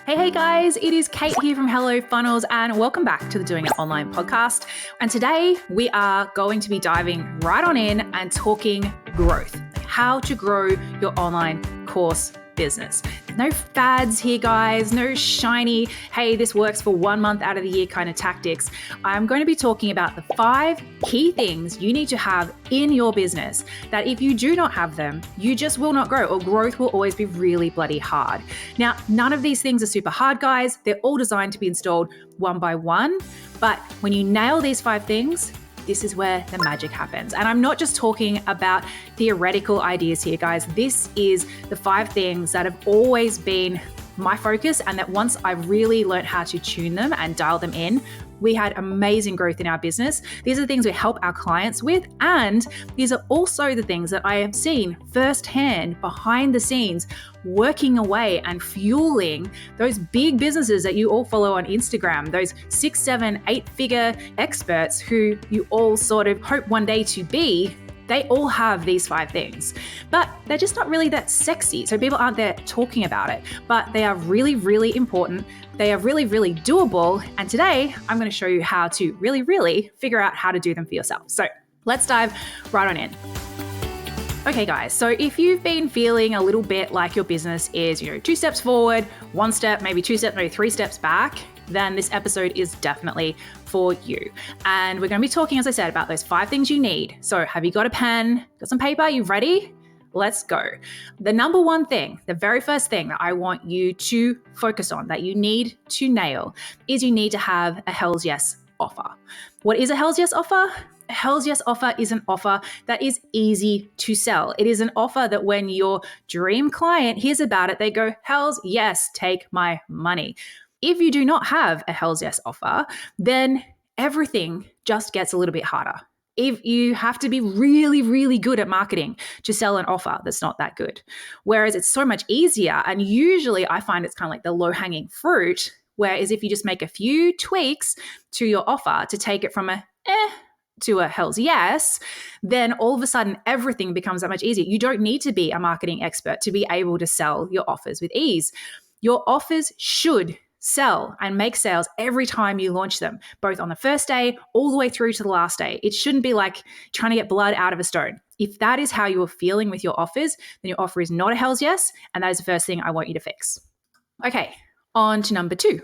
Hey guys, it is Kate here from Hello Funnels and welcome back to the Doing It Online podcast. And today we are going to be diving right on in and talking growth, how to grow your online course business. No fads here, guys, no shiny, hey, this works for 1 month out of the year kind of tactics. I'm going to be talking about the 5 key things you need to have in your business that if you do not have them, you just will not grow, or growth will always be really bloody hard. Now, none of these things are super hard, guys. They're all designed to be installed one by one. But when you nail these 5 things, this is where the magic happens. And I'm not just talking about theoretical ideas here, guys. This is the 5 things that have always been my focus, and that once I really learned how to tune them and dial them in, we had amazing growth in our business. These are the things we help our clients with, and these are also the things that I have seen firsthand behind the scenes working away and fueling those big businesses that you all follow on Instagram, those 6, 7, 8-figure experts who you all sort of hope one day to be. They all have these 5 things, but they're just not really that sexy. So people aren't there talking about it, but they are really, really important. They are really, really doable. And today I'm going to show you how to really, really figure out how to do them for yourself. So let's dive right on in. Okay, guys, so if you've been feeling a little bit like your business is, 2 steps forward, 1 step, maybe 2 steps, maybe 3 steps back, then this episode is definitely for you. And we're going to be talking, as I said, about those 5 things you need. So have you got a pen, got some paper, you ready? Let's go. The number one thing, the very first thing that I want you to focus on, that you need to nail, is you need to have a Hell's Yes offer. What is a Hell's Yes offer? A Hell's Yes offer is an offer that is easy to sell. It is an offer that when your dream client hears about it, they go, Hell's yes, take my money. If you do not have a Hell's Yes offer, then everything just gets a little bit harder. If you have to be really, really good at marketing to sell an offer that's not that good. Whereas it's so much easier, and usually I find it's kind of like the low-hanging fruit, whereas if you just make a few tweaks to your offer to take it from a to a Hell's Yes, then all of a sudden everything becomes that much easier. You don't need to be a marketing expert to be able to sell your offers with ease. Your offers should sell and make sales every time you launch them, both on the first day all the way through to the last day. It shouldn't be like trying to get blood out of a stone. If that is how you are feeling with your offers, then your offer is not a Hell's Yes, and that is the first thing I want you to fix. Okay, on to number 2.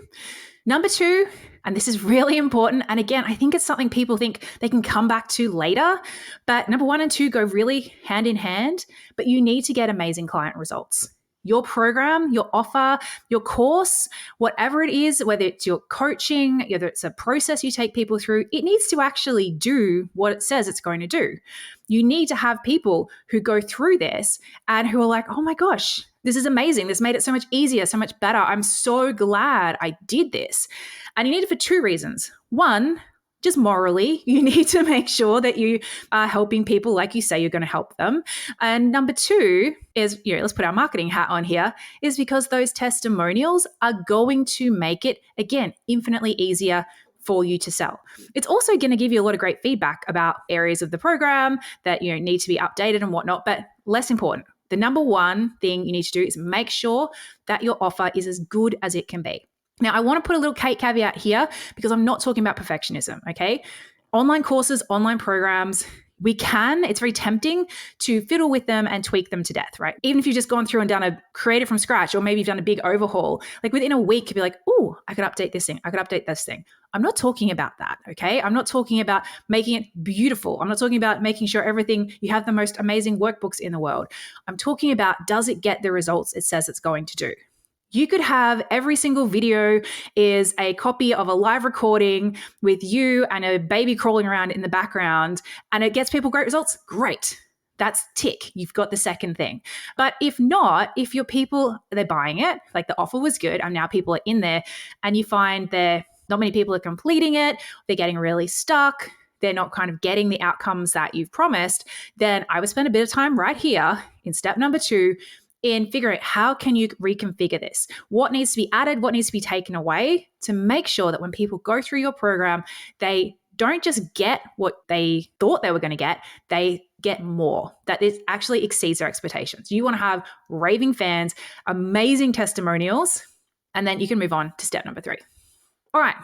Number 2, and this is really important, and again, I think it's something people think they can come back to later, but number 1 and 2 go really hand in hand, but you need to get amazing client results. Your program, your offer, your course, whatever it is, whether it's your coaching, whether it's a process you take people through, it needs to actually do what it says it's going to do. You need to have people who go through this and who are like, oh my gosh, this is amazing. This made it so much easier, so much better. I'm so glad I did this. And you need it for 2 reasons. 1, just morally, you need to make sure that you are helping people like you say you're going to help them. And number 2 is, let's put our marketing hat on here, is because those testimonials are going to make it, again, infinitely easier for you to sell. It's also going to give you a lot of great feedback about areas of the program that need to be updated and whatnot, but less important. The number 1 thing you need to do is make sure that your offer is as good as it can be. Now, I want to put a little caveat here because I'm not talking about perfectionism, okay? Online courses, online programs, it's very tempting to fiddle with them and tweak them to death, right? Even if you've just gone through and created from scratch, or maybe you've done a big overhaul, like within a week, you'd be like, oh, I could update this thing. I could update this thing. I'm not talking about that, okay? I'm not talking about making it beautiful. I'm not talking about making sure you have the most amazing workbooks in the world. I'm talking about, does it get the results it says it's going to do? You could have every single video is a copy of a live recording with you and a baby crawling around in the background, and it gets people great results. Great. That's tick. You've got the second thing. But if not, if your people, they're buying it, like the offer was good and now people are in there and you find not many people are completing it, they're getting really stuck, they're not kind of getting the outcomes that you've promised, then I would spend a bit of time right here in step number 2 in figuring out how can you reconfigure this? What needs to be added? What needs to be taken away to make sure that when people go through your program, they don't just get what they thought they were going to get, they get more, that it actually exceeds their expectations. You want to have raving fans, amazing testimonials, And then you can move on to step number 3. All right.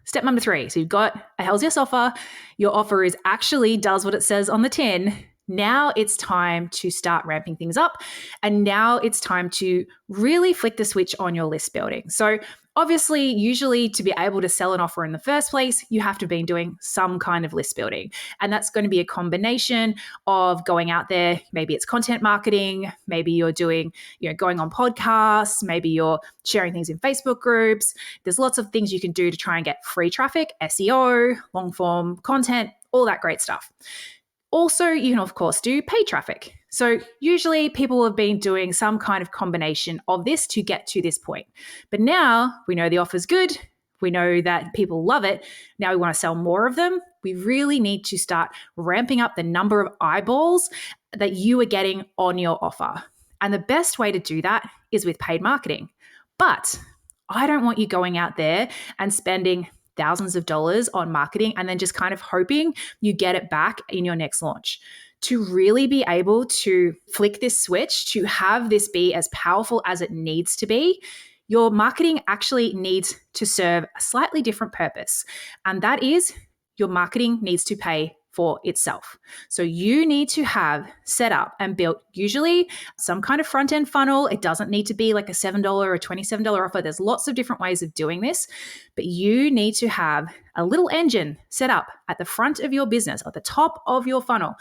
Step number 3. So you've got a Hell's Yes offer. Your offer is actually does what it says on the tin. Now it's time to start ramping things up. And now it's time to really flick the switch on your list building. So obviously, usually to be able to sell an offer in the first place, you have to be doing some kind of list building. And that's going to be a combination of going out there. Maybe it's content marketing. Maybe you're doing, going on podcasts. Maybe you're sharing things in Facebook groups. There's lots of things you can do to try and get free traffic, SEO, long form content, all that great stuff. Also, you can, of course, do paid traffic. So usually people have been doing some kind of combination of this to get to this point. But now we know the offer's good. We know that people love it. Now we want to sell more of them. We really need to start ramping up the number of eyeballs that you are getting on your offer. And the best way to do that is with paid marketing. But I don't want you going out there and spending thousands of dollars on marketing and then just kind of hoping you get it back in your next launch. To really be able to flick this switch, to have this be as powerful as it needs to be, your marketing actually needs to serve a slightly different purpose. And that is your marketing needs to pay for itself. So you need to have set up and built usually some kind of front end funnel. It doesn't need to be like a $7 or $27 offer. There's lots of different ways of doing this, but you need to have a little engine set up at the front of your business, at the top of your funnel,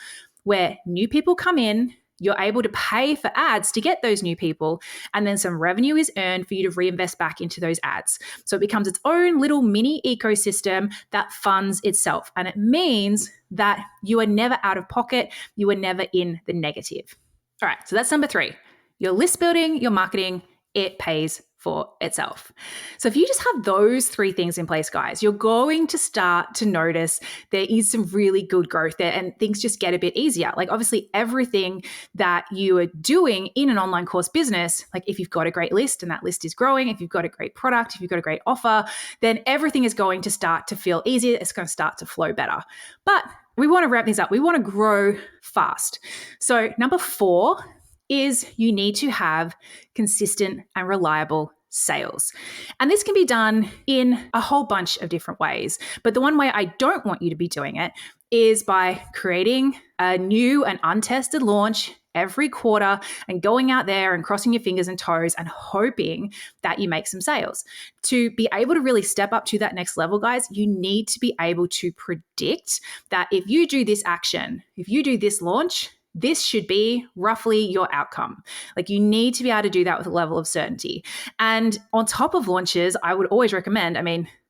where new people come in. You're able to pay for ads to get those new people, and then some revenue is earned for you to reinvest back into those ads. So it becomes its own little mini ecosystem that funds itself. And it means that you are never out of pocket. You are never in the negative. All right, so that's number 3. Your list building, your marketing, it pays for itself. So if you just have those 3 things in place, guys, you're going to start to notice there is some really good growth there and things just get a bit easier. Like obviously everything that you are doing in an online course business, like if you've got a great list and that list is growing, if you've got a great product, if you've got a great offer, then everything is going to start to feel easier. It's going to start to flow better. But we want to wrap things up. We want to grow fast. So number 4 is you need to have consistent and reliable sales. And this can be done in a whole bunch of different ways. But the one way I don't want you to be doing it is by creating a new and untested launch every quarter and going out there and crossing your fingers and toes and hoping that you make some sales. To be able to really step up to that next level, guys, you need to be able to predict that if you do this action, if you do this launch, this should be roughly your outcome. Like you need to be able to do that with a level of certainty. And on top of launches, I would always recommend,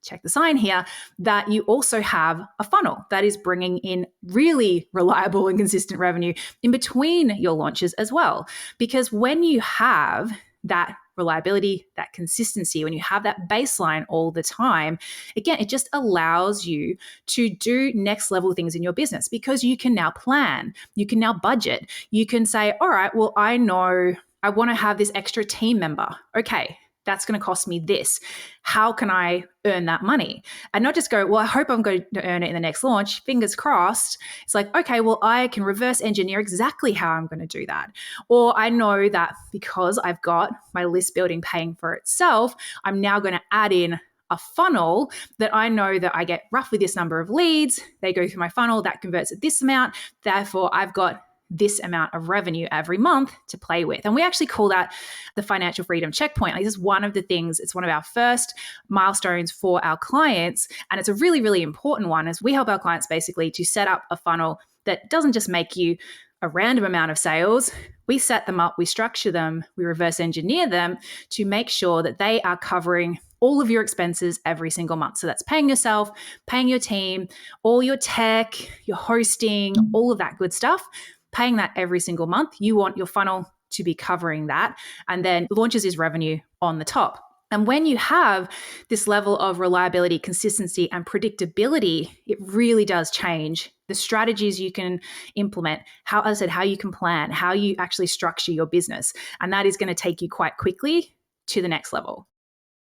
check the sign here, that you also have a funnel that is bringing in really reliable and consistent revenue in between your launches as well. Because when you have that reliability, that consistency, when you have that baseline all the time, again, it just allows you to do next level things in your business because you can now plan, you can now budget, you can say, all right, well, I know I want to have this extra team member. Okay, that's going to cost me this. How can I earn that money? And not just go, well, I hope I'm going to earn it in the next launch. Fingers crossed. It's like, okay, well, I can reverse engineer exactly how I'm going to do that. Or I know that because I've got my list building paying for itself, I'm now going to add in a funnel that I know that I get roughly this number of leads. They go through my funnel that converts at this amount. Therefore, I've got this amount of revenue every month to play with. And we actually call that the financial freedom checkpoint. Like this is one of the things, it's one of our first milestones for our clients. And it's a really, really important one as we help our clients basically to set up a funnel that doesn't just make you a random amount of sales. We set them up, we structure them, we reverse engineer them to make sure that they are covering all of your expenses every single month. So that's paying yourself, paying your team, all your tech, your hosting, all of that good stuff. Paying that every single month. You want your funnel to be covering that. And then launches is revenue on the top. And when you have this level of reliability, consistency, and predictability, it really does change the strategies you can implement, how you can plan, how you actually structure your business. And that is going to take you quite quickly to the next level.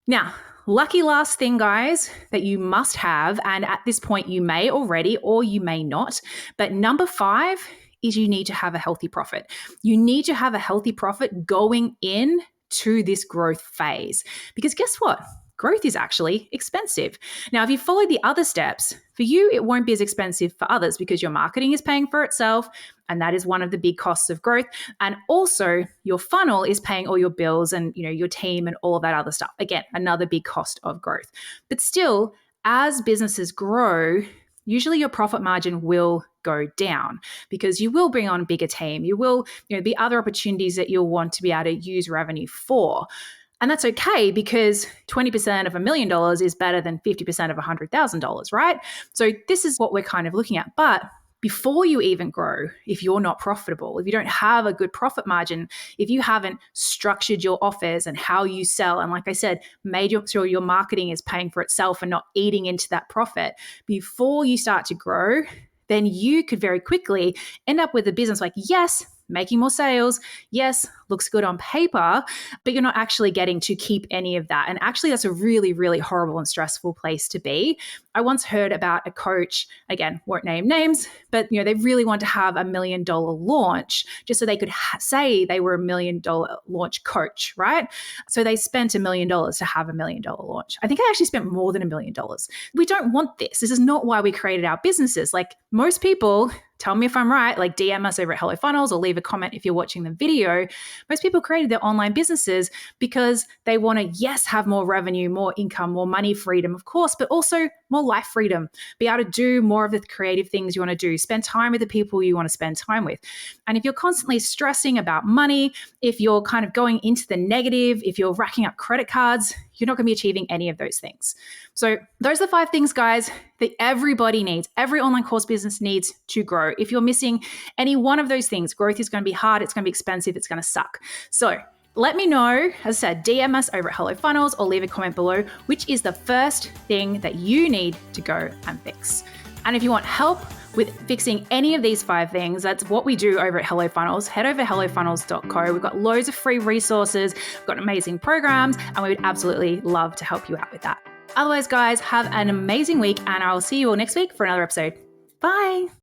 Now, lucky last thing, guys, that you must have, and at this point you may already or you may not, but number 5 is you need to have a healthy profit. You need to have a healthy profit going in to this growth phase. Because guess what? Growth is actually expensive. Now, if you follow the other steps, for you, it won't be as expensive for others because your marketing is paying for itself. And that is one of the big costs of growth. And also your funnel is paying all your bills and, your team and all of that other stuff. Again, another big cost of growth. But still, as businesses grow, usually your profit margin will go down because you will bring on a bigger team. You will, be other opportunities that you'll want to be able to use revenue for. And that's okay because 20% of $1 million is better than 50% of $100,000, right? So this is what we're kind of looking at. But before you even grow, if you're not profitable, if you don't have a good profit margin, if you haven't structured your offers and how you sell, and like I said, made sure your marketing is paying for itself and not eating into that profit, before you start to grow, then you could very quickly end up with a business like, yes, making more sales, yes, looks good on paper, but you're not actually getting to keep any of that. And actually, that's a really, really horrible and stressful place to be. I once heard about a coach, again, won't name names, but they really want to have $1 million launch just so they could say they were $1 million launch coach, right? So they spent $1 million to have $1 million launch. I think I actually spent more than $1 million. We don't want this. This is not why we created our businesses. Like most people, tell me if I'm right, like DM us over at Hello Funnels or leave a comment if you're watching the video. Most people created their online businesses because they want to, yes, have more revenue, more income, more money freedom, of course, but also more life freedom, be able to do more of the creative things you want to do, spend time with the people you want to spend time with. And if you're constantly stressing about money, if you're kind of going into the negative, if you're racking up credit cards, you're not going to be achieving any of those things. So those are the 5 things, guys, that everybody needs. Every online course business needs to grow. If you're missing any one of those things, growth is going to be hard. It's going to be expensive. It's going to suck. So let me know, as I said, DM us over at Hello Funnels or leave a comment below, which is the first thing that you need to go and fix. And if you want help with fixing any of these 5 things, that's what we do over at Hello Funnels. Head over to hellofunnels.co. We've got loads of free resources, we've got amazing programs, and we would absolutely love to help you out with that. Otherwise, guys, have an amazing week, and I'll see you all next week for another episode. Bye.